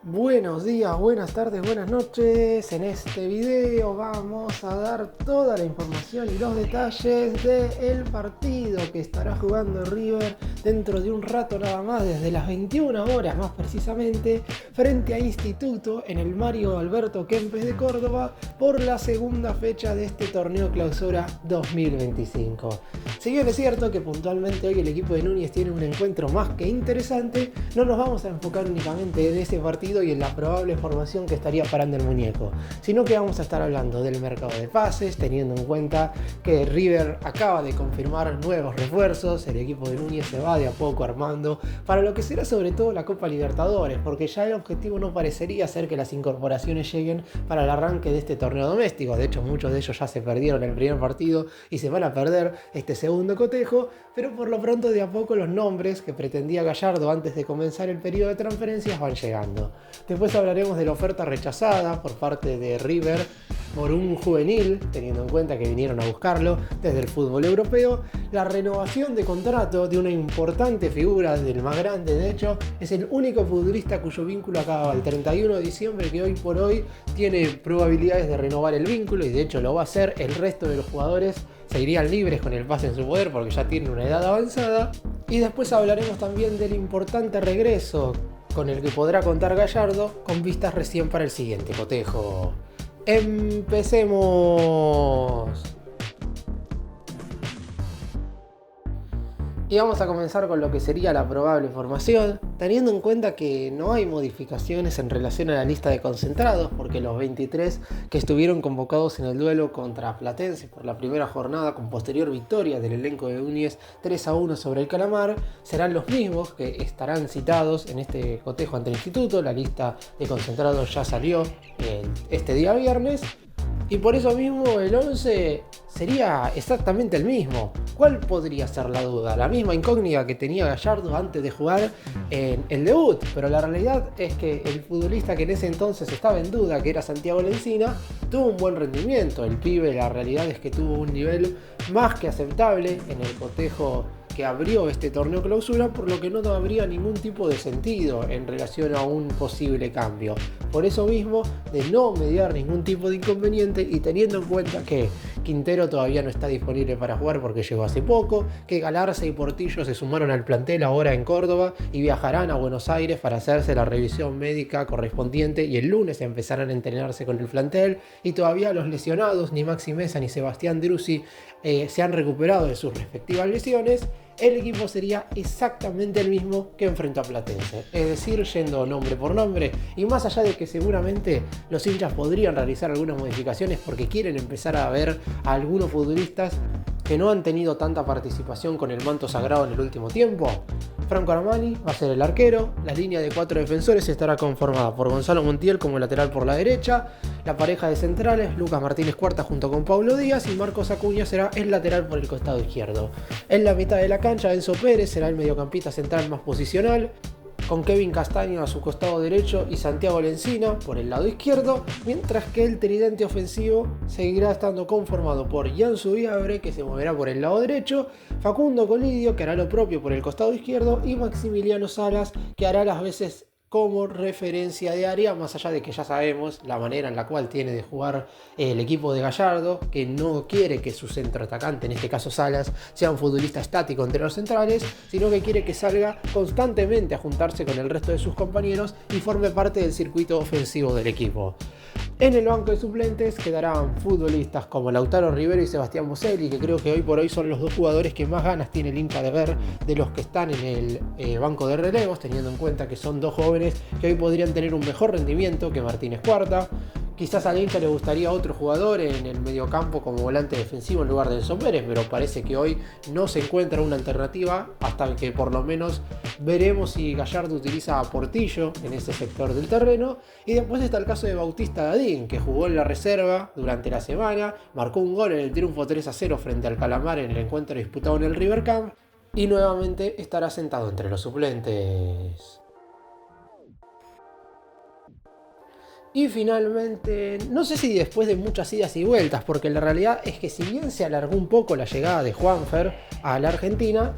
Buenos días, buenas tardes, buenas noches. En este video vamos a dar toda la información y los detalles del partido que estará jugando River dentro de un rato nada más, desde las 21 horas más precisamente, frente a Instituto en el Mario Alberto Kempes de Córdoba por la segunda fecha de este torneo Clausura 2025. Si bien es cierto que puntualmente hoy el equipo de Núñez tiene un encuentro más que interesante, no nos vamos a enfocar únicamente en ese partido y en la probable formación que estaría parando el muñeco, sino que vamos a estar hablando del mercado de pases, teniendo en cuenta que River acaba de confirmar nuevos refuerzos, el equipo de Núñez se va de a poco armando para lo que será sobre todo la Copa Libertadores, porque ya el objetivo no parecería ser que las incorporaciones lleguen para el arranque de este torneo doméstico. De hecho, muchos de ellos ya se perdieron en el primer partido y se van a perder este segundo cotejo, pero por lo pronto de a poco los nombres que pretendía Gallardo antes de comenzar el periodo de transferencias van llegando. Después hablaremos de la oferta rechazada por parte de River por un juvenil, teniendo en cuenta que vinieron a buscarlo desde el fútbol europeo, la renovación de contrato de una importante figura, del más grande de hecho, es el único futbolista cuyo vínculo acaba el 31 de diciembre, que hoy por hoy tiene probabilidades de renovar el vínculo y de hecho lo va a hacer. El resto de los jugadores se irían libres con el pase en su poder porque ya tienen una edad avanzada. Y después hablaremos también del importante regreso con el que podrá contar Gallardo con vistas recién para el siguiente cotejo. ¡Empecemos! Y vamos a comenzar con lo que sería la probable formación, teniendo en cuenta que no hay modificaciones en relación a la lista de concentrados, porque los 23 que estuvieron convocados en el duelo contra Platense por la primera jornada con posterior victoria del elenco de Núñez 3-1 sobre el Calamar, serán los mismos que estarán citados en este cotejo ante el Instituto. La lista de concentrados ya salió este día viernes. Y por eso mismo el 11 sería exactamente el mismo. ¿Cuál podría ser la duda? La misma incógnita que tenía Gallardo antes de jugar en el debut. Pero la realidad es que el futbolista que en ese entonces estaba en duda, que era Santiago Lencina, tuvo un buen rendimiento. El pibe, la realidad es que tuvo un nivel más que aceptable en el cotejo que abrió este torneo clausura, por lo que no habría ningún tipo de sentido en relación a un posible cambio. Por eso mismo, de no mediar ningún tipo de inconveniente y teniendo en cuenta que Quintero todavía no está disponible para jugar porque llegó hace poco, que Galarza y Portillo se sumaron al plantel ahora en Córdoba y viajarán a Buenos Aires para hacerse la revisión médica correspondiente y el lunes empezarán a entrenarse con el plantel, y todavía los lesionados, ni Maxi Mesa ni Sebastián Driussi, se han recuperado de sus respectivas lesiones. El equipo sería exactamente el mismo que enfrentó a Platense, es decir, yendo nombre por nombre, y más allá de que seguramente los hinchas podrían realizar algunas modificaciones porque quieren empezar a ver a algunos futbolistas que no han tenido tanta participación con el manto sagrado en el último tiempo. Franco Armani va a ser el arquero, la línea de 4 defensores estará conformada por Gonzalo Montiel como lateral por la derecha, la pareja de centrales, Lucas Martínez Cuarta junto con Paulo Díaz, y Marcos Acuña será el lateral por el costado izquierdo. En la mitad de la cancha, Enzo Pérez será el mediocampista central más posicional, con Kevin Castaño a su costado derecho y Santiago Lencina por el lado izquierdo, mientras que el tridente ofensivo seguirá estando conformado por Jan Subiabre, que se moverá por el lado derecho, Facundo Colidio, que hará lo propio por el costado izquierdo, y Maximiliano Salas, que hará las veces como referencia de área, más allá de que ya sabemos la manera en la cual tiene de jugar el equipo de Gallardo, que no quiere que su centro atacante, en este caso Salas, sea un futbolista estático entre los centrales, sino que quiere que salga constantemente a juntarse con el resto de sus compañeros y forme parte del circuito ofensivo del equipo. En el banco de suplentes quedarán futbolistas como Lautaro Rivero y Sebastián Boselli, que creo que hoy por hoy son los dos jugadores que más ganas tiene el hincha de ver de los que están en el banco de relevos, teniendo en cuenta que son dos jóvenes que hoy podrían tener un mejor rendimiento que Martínez Cuarta. Quizás al hincha le gustaría otro jugador en el mediocampo como volante defensivo en lugar de Enzo Pérez, pero parece que hoy no se encuentra una alternativa hasta que por lo menos veremos si Gallardo utiliza a Portillo en ese sector del terreno. Y después está el caso de Bautista Dadín, que jugó en la reserva durante la semana, marcó un gol en el triunfo 3-0 frente al Calamar en el encuentro disputado en el River Camp y nuevamente estará sentado entre los suplentes. Y finalmente, no sé si después de muchas idas y vueltas, porque la realidad es que si bien se alargó un poco la llegada de Juanfer a la Argentina,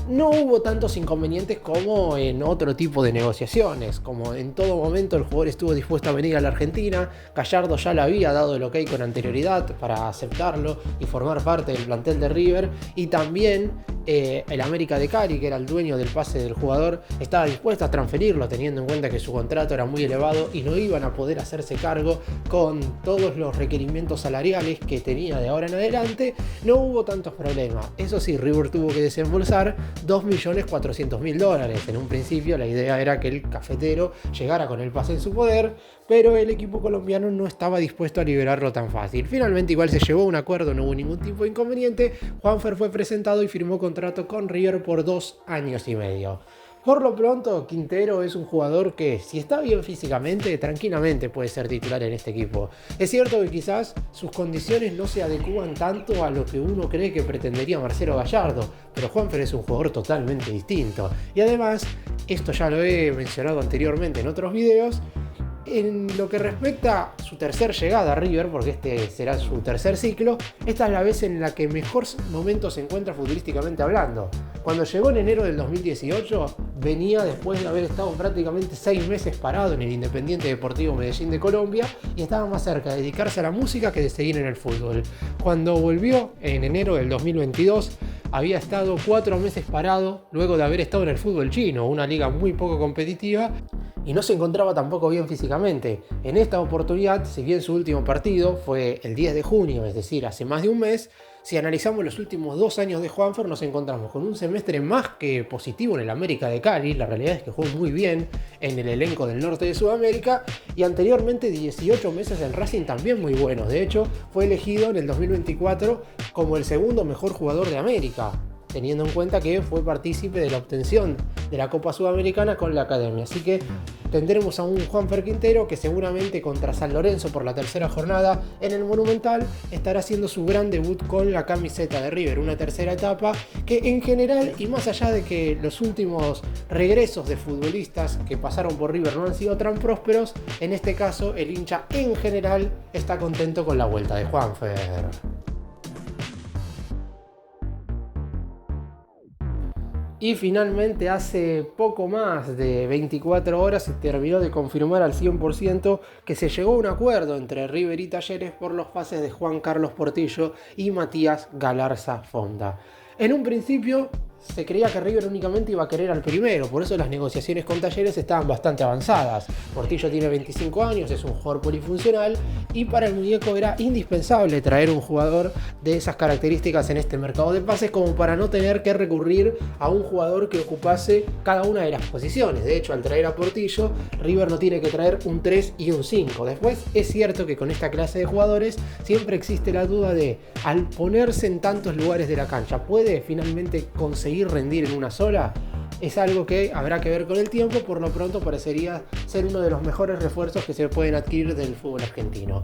no hubo tantos inconvenientes como en otro tipo de negociaciones. Como en todo momento el jugador estuvo dispuesto a venir a la Argentina, Gallardo ya le había dado el ok con anterioridad para aceptarlo y formar parte del plantel de River, y también el América de Cali, que era el dueño del pase del jugador, estaba dispuesto a transferirlo, teniendo en cuenta que su contrato era muy elevado y no iban a poder hacerse cargo con todos los requerimientos salariales que tenía de ahora en adelante. No hubo tantos problemas. Eso sí, River tuvo que desembolsar $2.400.000. En un principio la idea era que el cafetero llegara con el pase en su poder, pero el equipo colombiano no estaba dispuesto a liberarlo tan fácil. Finalmente igual se llegó a un acuerdo, no hubo ningún tipo de inconveniente. Juanfer fue presentado y firmó contrato con River por 2 años y medio. Por lo pronto, Quintero es un jugador que, si está bien físicamente, tranquilamente puede ser titular en este equipo. Es cierto que quizás sus condiciones no se adecúan tanto a lo que uno cree que pretendería Marcelo Gallardo, pero Juanfer es un jugador totalmente distinto. Y además, esto ya lo he mencionado anteriormente en otros videos, en lo que respecta a su tercer llegada a River, porque este será su tercer ciclo, esta es la vez en la que mejor momento se encuentra futbolísticamente hablando. Cuando llegó en enero del 2018, venía después de haber estado prácticamente 6 meses parado en el Independiente Deportivo Medellín de Colombia y estaba más cerca de dedicarse a la música que de seguir en el fútbol. Cuando volvió en enero del 2022, había estado 4 meses parado luego de haber estado en el fútbol chino, una liga muy poco competitiva, y no se encontraba tampoco bien físicamente. En esta oportunidad, si bien su último partido fue el 10 de junio, es decir, hace más de un mes, si analizamos los últimos 2 años de Juanfer, nos encontramos con un semestre más que positivo en el América de Cali. La realidad es que jugó muy bien en el elenco del norte de Sudamérica, y anteriormente 18 meses en Racing también muy buenos. De hecho, fue elegido en el 2024 como el segundo mejor jugador de América, teniendo en cuenta que fue partícipe de la obtención de la Copa Sudamericana con la Academia. Así que tendremos a un Juanfer Quintero que seguramente contra San Lorenzo por la tercera jornada en el Monumental estará haciendo su gran debut con la camiseta de River, una tercera etapa que en general, y más allá de que los últimos regresos de futbolistas que pasaron por River no han sido tan prósperos, en este caso el hincha en general está contento con la vuelta de Juanfer. Y finalmente hace poco más de 24 horas se terminó de confirmar al 100% que se llegó a un acuerdo entre River y Talleres por los pases de Juan Carlos Portillo y Matías Galarza Fonda. En un principio se creía que River únicamente iba a querer al primero, por eso las negociaciones con Talleres estaban bastante avanzadas. Portillo tiene 25 años, es un jugador polifuncional, y para el muñeco era indispensable traer un jugador de esas características en este mercado de pases, como para no tener que recurrir a un jugador que ocupase cada una de las posiciones. De hecho, al traer a Portillo, River no tiene que traer un 3 y un 5. Después, es cierto que con esta clase de jugadores siempre existe la duda de, al ponerse en tantos lugares de la cancha, ¿puede finalmente conseguir rendir en una sola? Es algo que habrá que ver con el tiempo. Por lo pronto parecería ser uno de los mejores refuerzos que se pueden adquirir del fútbol argentino.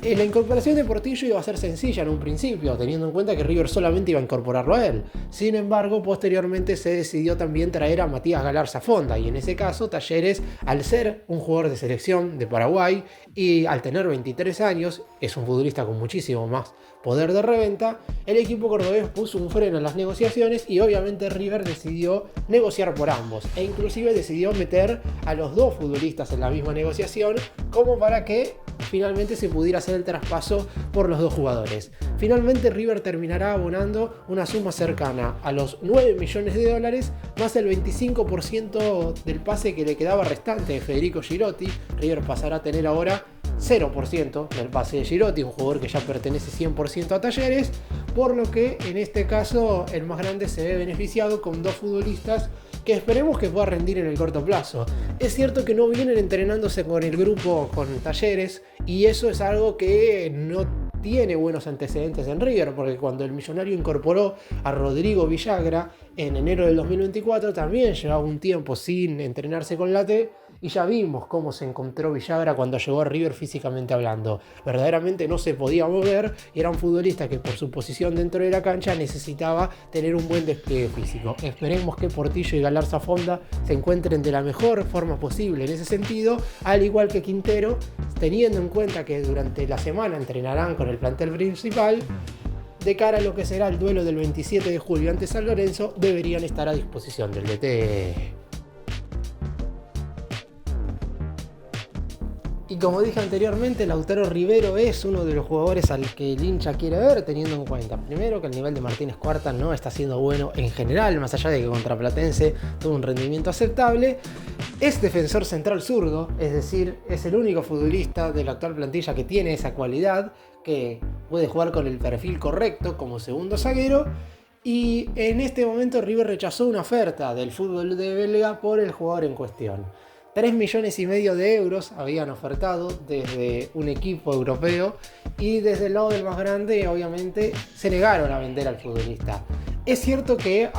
La incorporación de Portillo iba a ser sencilla en un principio, teniendo en cuenta que River solamente iba a incorporarlo a él. Sin embargo, posteriormente se decidió también traer a Matías Galarza Fonda, y en ese caso Talleres, al ser un jugador de selección de Paraguay y al tener 23 años, es un futbolista con muchísimo más poder de reventa, el equipo cordobés puso un freno en las negociaciones y obviamente River decidió negociar por ambos, e inclusive decidió meter a los dos futbolistas en la misma negociación, como para que finalmente se pudiera hacer el traspaso por los dos jugadores. Finalmente River terminará abonando una suma cercana a los $9 millones, más el 25% del pase que le quedaba restante de Federico Girotti. River pasará a tener ahora 0% del pase de Girotti, un jugador que ya pertenece 100% a Talleres, por lo que en este caso el más grande se ve beneficiado con dos futbolistas que esperemos que pueda rendir en el corto plazo. Es cierto que no vienen entrenándose con el grupo con Talleres, y eso es algo que no tiene buenos antecedentes en River, porque cuando el Millonario incorporó a Rodrigo Villagra en enero del 2024 también llevaba un tiempo sin entrenarse con la T, y ya vimos cómo se encontró Villagra cuando llegó a River físicamente hablando. Verdaderamente no se podía mover y era un futbolista que por su posición dentro de la cancha necesitaba tener un buen despliegue físico. Esperemos que Portillo y Galarza Fonda se encuentren de la mejor forma posible en ese sentido, al igual que Quintero, teniendo en cuenta que durante la semana entrenarán con el plantel principal. de cara a lo que será el duelo del 27 de julio ante San Lorenzo, deberían estar a disposición del DT. Y como dije anteriormente, Lautaro Rivero es uno de los jugadores al que el hincha quiere ver, teniendo en cuenta, primero, que el nivel de Martínez Cuarta no está siendo bueno en general, más allá de que contra Platense tuvo un rendimiento aceptable. Es defensor central zurdo, es decir, es el único futbolista de la actual plantilla que tiene esa cualidad, que puede jugar con el perfil correcto como segundo zaguero. Y en este momento River rechazó una oferta del fútbol de belga por el jugador en cuestión. 3,5 millones de euros habían ofertado desde un equipo europeo y desde el lado del más grande obviamente se negaron a vender al futbolista. Es cierto que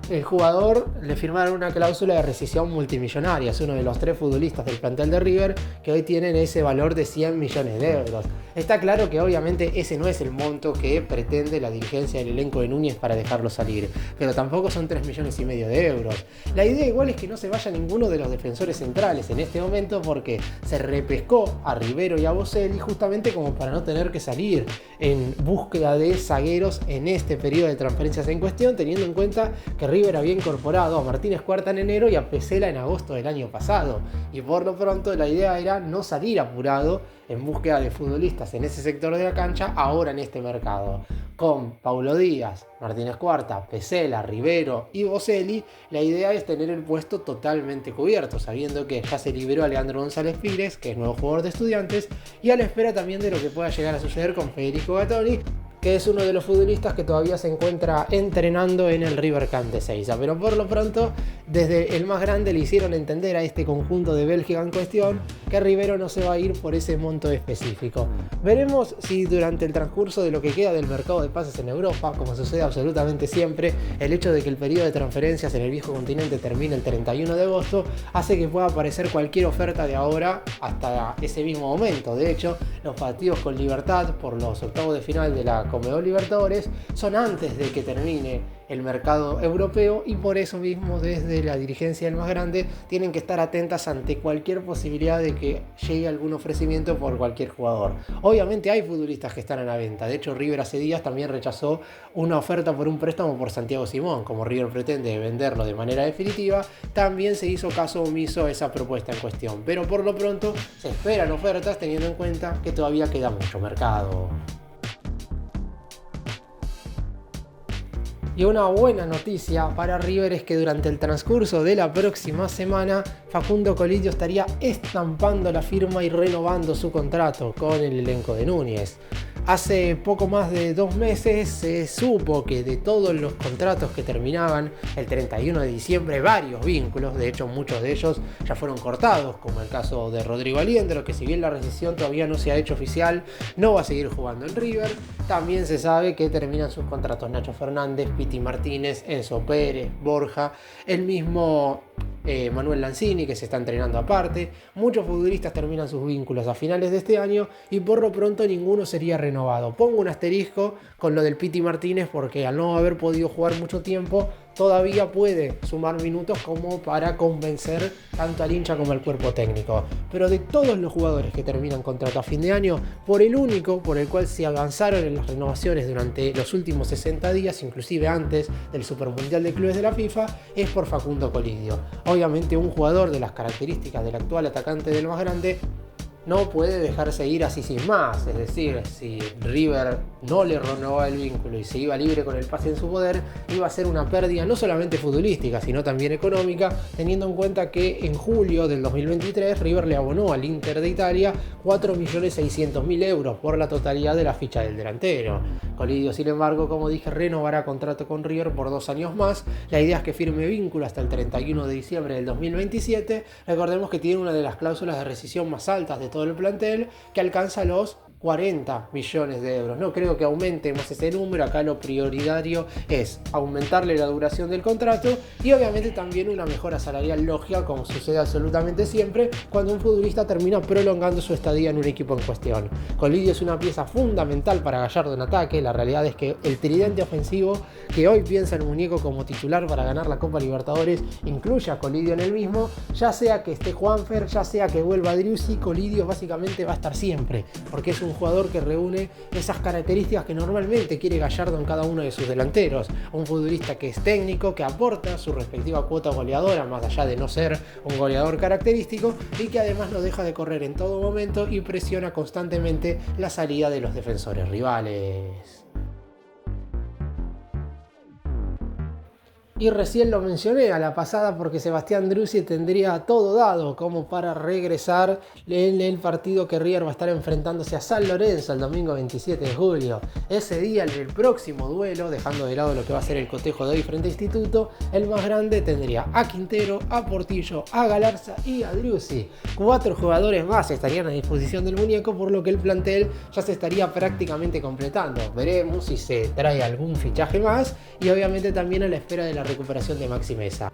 el jugador le firmaron una cláusula de rescisión multimillonaria, es uno de los 3 futbolistas del plantel de River que hoy tienen ese valor de 100 millones de euros. Está claro que obviamente ese no es el monto que pretende la dirigencia del elenco de Núñez para dejarlo salir, pero tampoco son 3,5 millones de euros. La idea igual es que no se vaya ninguno de los defensores centrales en este momento porque se repescó a Rivero y a Boselli justamente como para no tener que salir en búsqueda de zagueros en este periodo de transferencias en cuestión, teniendo en cuenta que River había incorporado a Martínez Cuarta en enero y a Pesela en agosto del año pasado, y por lo pronto la idea era no salir apurado en búsqueda de futbolistas en ese sector de la cancha ahora en este mercado. Con Paulo Díaz, Martínez Cuarta, Pesela, Rivero y Boselli, la idea es tener el puesto totalmente cubierto, sabiendo que ya se liberó a Leandro González Pires, que es nuevo jugador de Estudiantes, y a la espera también de lo que pueda llegar a suceder con Federico Gattoni, que es uno de los futbolistas que todavía se encuentra entrenando en el River Camp de Ezeiza. Pero por lo pronto, desde el más grande le hicieron entender a este conjunto de Bélgica en cuestión que Rivero no se va a ir por ese monto específico. Veremos si durante el transcurso de lo que queda del mercado de pases en Europa, como sucede absolutamente siempre, el hecho de que el periodo de transferencias en el viejo continente termine el 31 de agosto hace que pueda aparecer cualquier oferta de ahora hasta ese mismo momento. De hecho, los partidos con Libertad por los octavos de final de la Conmebol Libertadores son antes de que termine el mercado europeo, y por eso mismo desde la dirigencia del más grande tienen que estar atentas ante cualquier posibilidad de que llegue algún ofrecimiento por cualquier jugador. Obviamente hay futbolistas que están a la venta, de hecho River hace días también rechazó una oferta por un préstamo por Santiago Simón. Como River pretende venderlo de manera definitiva, también se hizo caso omiso a esa propuesta en cuestión, pero por lo pronto se esperan ofertas teniendo en cuenta que todavía queda mucho mercado. Y una buena noticia para River es que durante el transcurso de la próxima semana Facundo Colidio estaría estampando la firma y renovando su contrato con el elenco de Núñez. Hace poco más de 2 meses se supo que de todos los contratos que terminaban el 31 de diciembre, varios vínculos, de hecho muchos de ellos ya fueron cortados, como el caso de Rodrigo Aliendro, que si bien la rescisión todavía no se ha hecho oficial, no va a seguir jugando en River. También se sabe que terminan sus contratos Nacho Fernández, Piti Martínez, Enzo Pérez, Borja, el mismo Manuel Lanzini, que se está entrenando aparte. Muchos futbolistas terminan sus vínculos a finales de este año y por lo pronto ninguno sería renovado. Pongo un asterisco con lo del Piti Martínez porque al no haber podido jugar mucho tiempo todavía puede sumar minutos como para convencer tanto al hincha como al cuerpo técnico. Pero de todos los jugadores que terminan contrato a fin de año, por el único por el cual se avanzaron en las renovaciones durante los últimos 60 días, inclusive antes del Supermundial de Clubes de la FIFA, es por Facundo Colidio. Obviamente un jugador de las características del actual atacante del más grande no puede dejarse ir así sin más. Es decir, si River no le renovaba el vínculo y se iba libre con el pase en su poder, iba a ser una pérdida no solamente futbolística, sino también económica, teniendo en cuenta que en julio del 2023 River le abonó al Inter de Italia 4.600.000 euros por la totalidad de la ficha del delantero. Colidio, sin embargo, como dije, renovará contrato con River por 2 años más. La idea es que firme vínculo hasta el 31 de diciembre del 2027. Recordemos que tiene una de las cláusulas de rescisión más altas de todo el plantel, que alcanza los 40 millones de euros. No creo que aumente más ese número. Acá lo prioritario es aumentarle la duración del contrato y obviamente también una mejora salarial lógica, como sucede absolutamente siempre cuando un futbolista termina prolongando su estadía en un equipo en cuestión. Colidio es una pieza fundamental para Gallardo en ataque. La realidad es que el tridente ofensivo que hoy piensa el muñeco como titular para ganar la Copa Libertadores incluye a Colidio en el mismo. Ya sea que esté Juanfer, ya sea que vuelva Driussi, Colidio básicamente va a estar siempre, porque es un un jugador que reúne esas características que normalmente quiere Gallardo en cada uno de sus delanteros. Un futbolista que es técnico, que aporta su respectiva cuota goleadora, más allá de no ser un goleador característico, y que además no deja de correr en todo momento y presiona constantemente la salida de los defensores rivales. Y recién lo mencioné a la pasada porque Sebastián Driussi tendría todo dado como para regresar en el partido que River va a estar enfrentándose a San Lorenzo el domingo 27 de julio. Ese día, en el próximo duelo, dejando de lado lo que va a ser el cotejo de hoy frente a Instituto, el más grande tendría a Quintero, a Portillo, a Galarza y a Driussi. 4 jugadores más estarían a disposición del muñeco, por lo que el plantel ya se estaría prácticamente completando. Veremos si se trae algún fichaje más y obviamente también a la espera de la recuperación de Maxi Meza.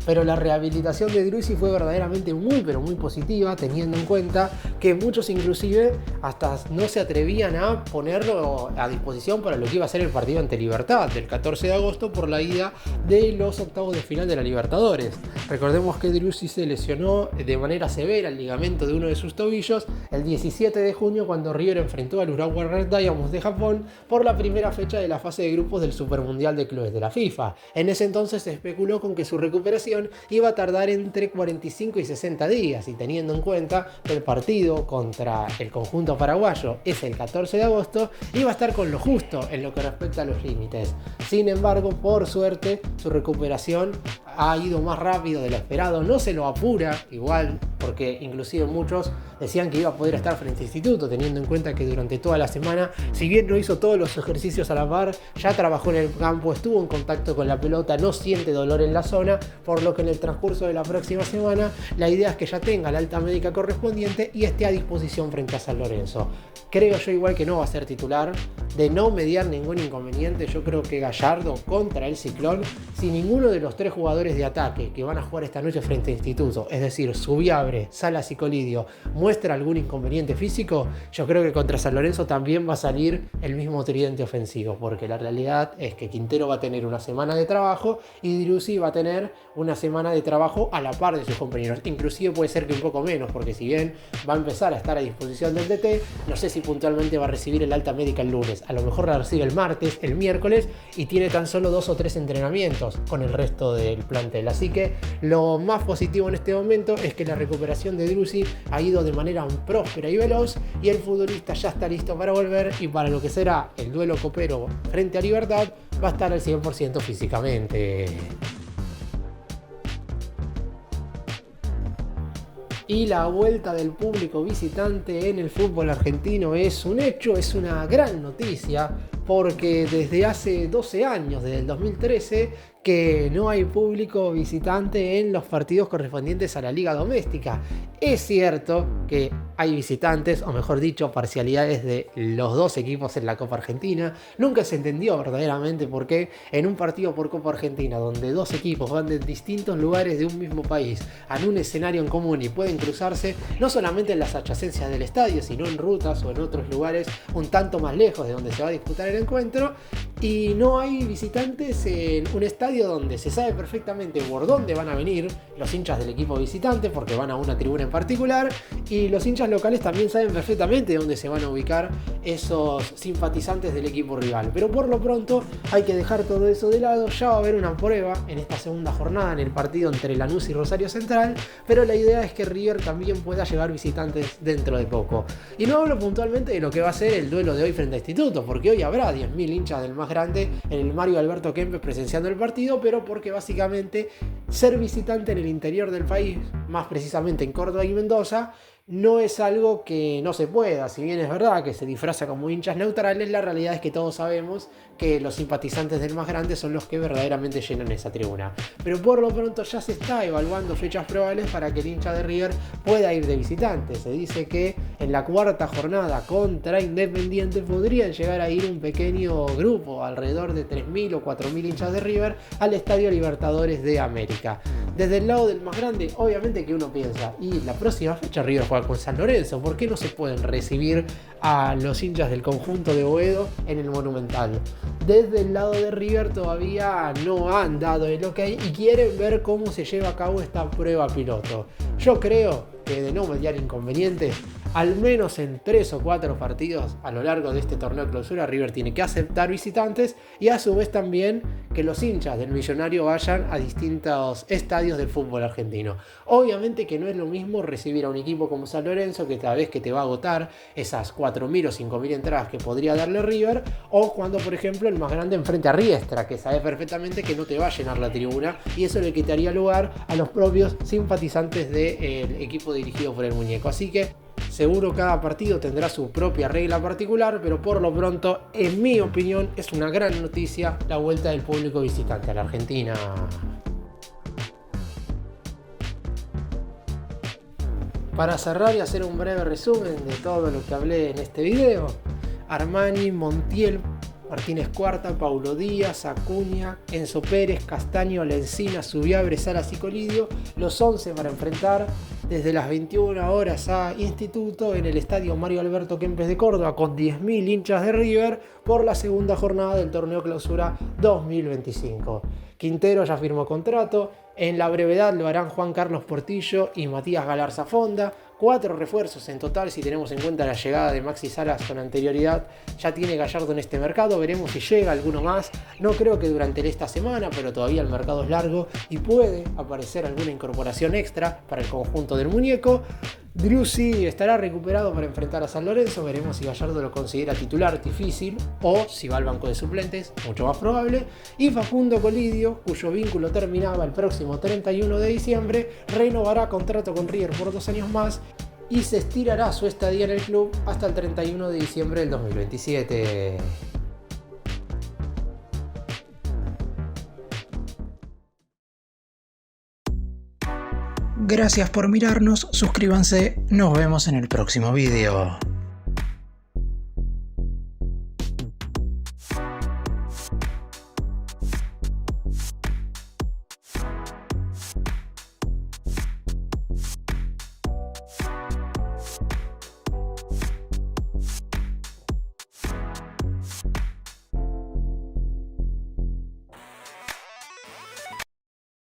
Pero la rehabilitación de Driussi fue verdaderamente muy positiva, teniendo en cuenta que muchos inclusive hasta no se atrevían a ponerlo a disposición para lo que iba a ser el partido ante Libertad del 14 de agosto por la ida de los octavos de final de la Libertadores. Recordemos que Driussi se lesionó de manera severa el ligamento de uno de sus tobillos el 17 de junio cuando River enfrentó al Urawa Red Diamonds de Japón por la primera fecha de la fase de grupos del Supermundial de Clubes de la FIFA. En ese entonces se especuló con que su recuperación iba a tardar entre 45 y 60 días, y teniendo en cuenta que el partido contra el conjunto paraguayo es el 14 de agosto, iba a estar con lo justo en lo que respecta a los límites. Sin embargo, por suerte, su recuperación ha ido más rápido de lo esperado, no se lo apura igual, porque inclusive muchos decían que iba a poder estar frente a Instituto, teniendo en cuenta que durante toda la semana, si bien no hizo todos los ejercicios a la par, ya trabajó en el campo, estuvo en contacto con la pelota, no siente dolor en la zona, por lo que en el transcurso de la próxima semana la idea es que ya tenga la alta médica correspondiente y esté a disposición frente a San Lorenzo. Creo yo igual que no va a ser titular, de no mediar ningún inconveniente. Yo creo que Gallardo contra el Ciclón, si ninguno de los 3 jugadores de ataque que van a jugar esta noche frente a Instituto, es decir, Subiabre, Salas y Colidio, muestra algún inconveniente físico, yo creo que contra San Lorenzo también va a salir el mismo tridente ofensivo, porque la realidad es que Quintero va a tener una semana de trabajo y Driussi va a tener una semana de trabajo a la par de sus compañeros. Inclusive puede ser que un poco menos, porque si bien va a empezar a estar a disposición del DT, no sé si puntualmente va a recibir el alta médica el lunes. A lo mejor la recibe el martes, el miércoles, y tiene tan solo 2 o 3 entrenamientos con el resto del plantel. Así que lo más positivo en este momento es que la recuperación de Driussi ha ido de manera próspera y veloz, y el futbolista ya está listo para volver, y para lo que será el duelo copero frente a Libertad va a estar al 100% físicamente. Y la vuelta del público visitante en el fútbol argentino es un hecho, es una gran noticia, porque desde hace 12 años, desde el 2013, que no hay público visitante en los partidos correspondientes a la liga doméstica. Es cierto que hay visitantes, o mejor dicho, parcialidades de los 2 equipos en la Copa Argentina. Nunca se entendió verdaderamente por qué en un partido por Copa Argentina, donde 2 equipos van de distintos lugares de un mismo país a un escenario en común y pueden cruzarse no solamente en las adyacencias del estadio, sino en rutas o en otros lugares un tanto más lejos de donde se va a disputar el encuentro, y no hay visitantes en un estadio donde se sabe perfectamente por dónde van a venir los hinchas del equipo visitante, porque van a una tribuna en particular, y los hinchas locales también saben perfectamente dónde se van a ubicar esos simpatizantes del equipo rival. Pero por lo pronto hay que dejar todo eso de lado. Ya va a haber una prueba en esta segunda jornada en el partido entre Lanús y Rosario Central, pero la idea es que River también pueda llevar visitantes dentro de poco. Y no hablo puntualmente de lo que va a ser el duelo de hoy frente a Instituto, porque hoy habrá 10.000 hinchas del más grande en el Mario Alberto Kempes presenciando el partido, pero porque básicamente ser visitante en el interior del país, más precisamente en Córdoba y Mendoza, no es algo que no se pueda. Si bien es verdad que se disfraza como hinchas neutrales, la realidad es que todos sabemos que los simpatizantes del más grande son los que verdaderamente llenan esa tribuna. Pero por lo pronto ya se está evaluando fechas probables para que el hincha de River pueda ir de visitante. Se dice que en la 4ª jornada contra Independiente podrían llegar a ir un pequeño grupo, alrededor de 3.000 o 4.000 hinchas de River, al Estadio Libertadores de América. Desde el lado del más grande, obviamente que uno piensa, y la próxima fecha River juega con San Lorenzo, ¿por qué no se pueden recibir a los hinchas del conjunto de Boedo en el Monumental? Desde el lado de River todavía no han dado el ok y quieren ver cómo se lleva a cabo esta prueba piloto. Yo creo que de no mediar inconveniente, al menos en 3 o 4 partidos a lo largo de este torneo de clausura, River tiene que aceptar visitantes y a su vez también que los hinchas del Millonario vayan a distintos estadios del fútbol argentino. Obviamente que no es lo mismo recibir a un equipo como San Lorenzo, que tal vez que te va a agotar esas 4.000 o 5.000 entradas que podría darle River, o cuando por ejemplo el más grande enfrente a Riestra, que sabe perfectamente que no te va a llenar la tribuna, y eso le quitaría lugar a los propios simpatizantes del equipo dirigido por el Muñeco. Así que seguro cada partido tendrá su propia regla particular, pero por lo pronto, en mi opinión, es una gran noticia la vuelta del público visitante a la Argentina. Para cerrar y hacer un breve resumen de todo lo que hablé en este video: Armani, Montiel, Martínez Cuarta, Paulo Díaz, Acuña, Enzo Pérez, Castaño, Lencina, Subiabre, Salas y Colidio, los 11 para enfrentar desde las 21 horas a Instituto en el estadio Mario Alberto Kempes de Córdoba, con 10.000 hinchas de River por la segunda jornada del torneo clausura 2025. Quintero ya firmó contrato, en la brevedad lo harán Juan Carlos Portillo y Matías Galarza Fonda. 4 refuerzos en total si tenemos en cuenta la llegada de Maxi Salas con anterioridad. Ya tiene Gallardo en este mercado, veremos si llega alguno más. No creo que durante esta semana, pero todavía el mercado es largo y puede aparecer alguna incorporación extra para el conjunto del Muñeco. Driussi estará recuperado para enfrentar a San Lorenzo, veremos si Gallardo lo considera titular difícil o si va al banco de suplentes, mucho más probable. Y Facundo Colidio, cuyo vínculo terminaba el próximo 31 de diciembre, renovará contrato con River por 2 años más y se estirará su estadía en el club hasta el 31 de diciembre del 2027. Gracias por mirarnos, suscríbanse, nos vemos en el próximo video.